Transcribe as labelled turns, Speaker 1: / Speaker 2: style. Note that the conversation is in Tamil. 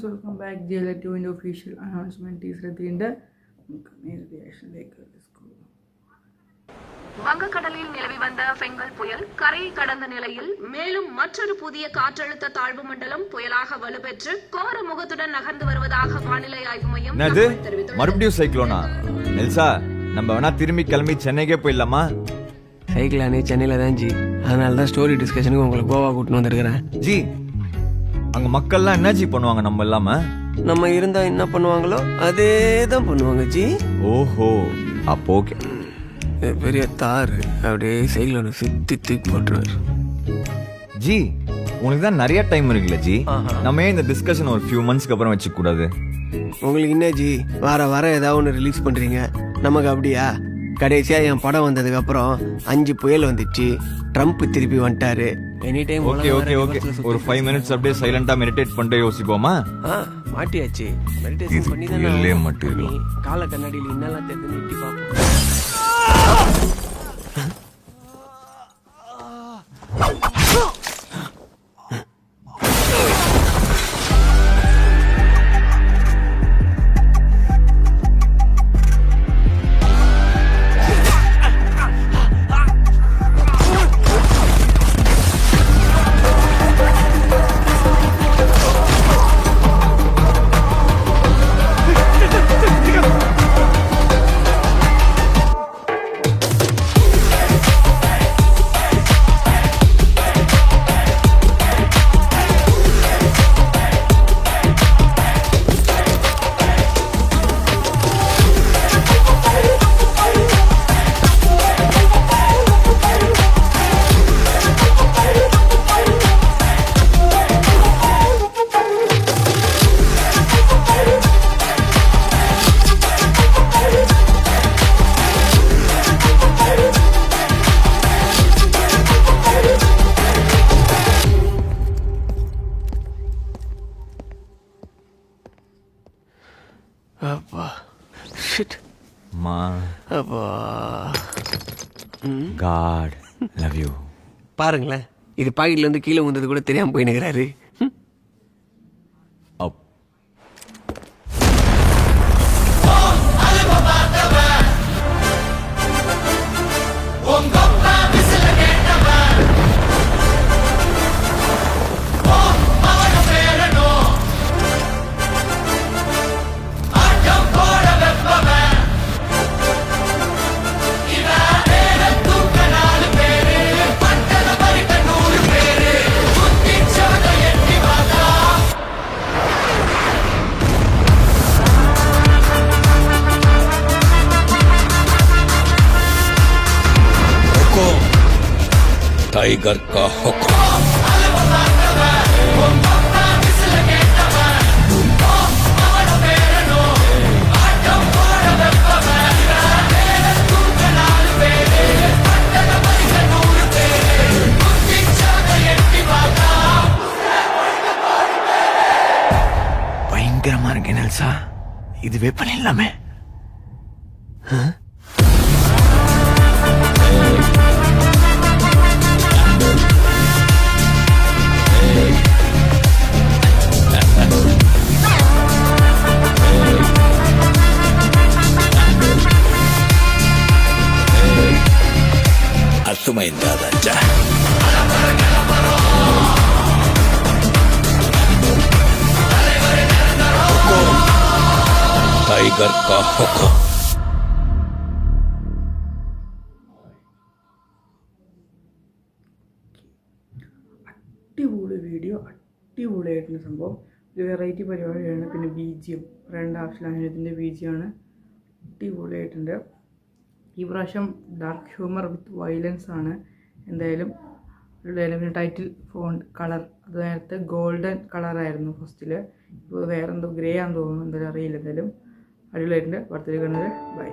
Speaker 1: Friends welcome back JLA2 official announcement teaser എത്തിയിട്ടുണ്ട്. നമുക്ക് നേരെ റിയാക്ഷനിലേക്ക്.
Speaker 2: வங்கக்கடலில் நிலவி வந்த பெங்கல் புயல் கரையை கடந்த நிலையில் மேலும் மற்றொரு புதிய காற்றழுத்த தாழ்வு மண்டலம் புயலாக வலுப்பெற்று கோர முகத்துடன் நகர்ந்து வருவதாக வானிலை ஆய்வு மையம் தெரிவித்துள்ளது.
Speaker 3: மறுபடியும் சைக்ளோனா? நெல்சா, நம்ம வேணா திரும்பி கிளம்பி சென்னைக்கே போயிடலாமா?
Speaker 4: சைக்கிளானே சென்னையில தான் ஜி, அதனால தான் ஸ்டோரி டிஸ்கஷனுக்கு உங்களை கோவா கூட்டின்னு வந்திருக்கிறேன்
Speaker 3: ஜி. அங்க மக்கள்லாம் என்ன ஜி பண்ணுவாங்க நம்ம இல்லாம?
Speaker 4: நம்ம இருந்தா என்ன பண்ணுவாங்களோ அதே தான் பண்ணுவாங்க ஜி.
Speaker 3: ஓஹோ, அப்போ ஓகே.
Speaker 4: பெரிய தார் அப்படியே சைக்கிள் சுத்தி தூக்கி போட்டுருவாரு.
Speaker 3: ஜி, உங்களுக்கு தான் நிறைய டைம் இருக்குல்ல ஜி, நம்ம ஏன் இந்த டிஸ்கஷன் ஒரு ஃபியூ மந்த்ஸ்க்கு அப்புறம் வச்சுக்க கூடாது?
Speaker 4: உங்களுக்கு என்ன ஜி, வர ஏதாவது ஒன்று ரிலீஸ் பண்றீங்க, நமக்கு அப்படியா? கடைசியா என் படம் வந்ததுக்கு அப்புறம் 5 புயல் வந்துச்சு, ட்ரம்ப் திருப்பி வந்துட்டாரு. Any time
Speaker 3: okay okay okay, ஒரு 5 மினிட்ஸ் அப்படியே சைலண்டா மெடிடேட் பண்ணிட்டு யோசிப்போமா?
Speaker 4: மாட்டியாச்சு, மெடிடேஷன் பண்ணி தான்
Speaker 3: மாட்டிருக்கோம்.
Speaker 4: கால கண்ணாடியில் என்னெல்லாம் தெரிஞ்சு நீட்டி பார்ப்போம். அப்பா ஷிட்
Speaker 3: மா,
Speaker 4: அப்பா
Speaker 3: காட் லவ் யூ.
Speaker 4: பாருங்களேன், இது பாக்கெட்ல இருந்து கீழே வந்தது கூட தெரியாம போய் நிற்கிறாரு.
Speaker 5: टाइगर का हुक्म।
Speaker 3: பயங்கரமா இருக்கு நெல்சா, இதுவே பண்ணிடலாமே.
Speaker 5: अर्थमैंदा राजा टाइगर का हुक्म.
Speaker 1: അടിപൊളി വീഡിയോ, അടിപൊളിയായിട്ടുള്ള സംഭവം. ഒരു വെറൈറ്റി പരിപാടിയാണ്. പിന്നെ BGM, രണ്ട് ആവശ്യത്തിൻ്റെ BGM അടിപൊളിയായിട്ടുണ്ട്. ഈ പ്രാവശ്യം ഡാർക്ക് ഹ്യൂമർ വിത്ത് വയലൻസ് ആണ്. എന്തായാലും ടൈറ്റിൽ ഫോണ്ട് കളർ അത് നേരത്തെ ഗോൾഡൻ കളറായിരുന്നു ഫസ്റ്റിൽ, ഇപ്പോൾ വേറെന്തോ ഗ്രേ ആണെന്ന് തോന്നുന്നു, എന്തായാലും അറിയില്ല. എന്തായാലും അടിപൊളിയായിട്ടുണ്ട്. ബർത്ത്ഡേ കണ്ടത് ബൈ.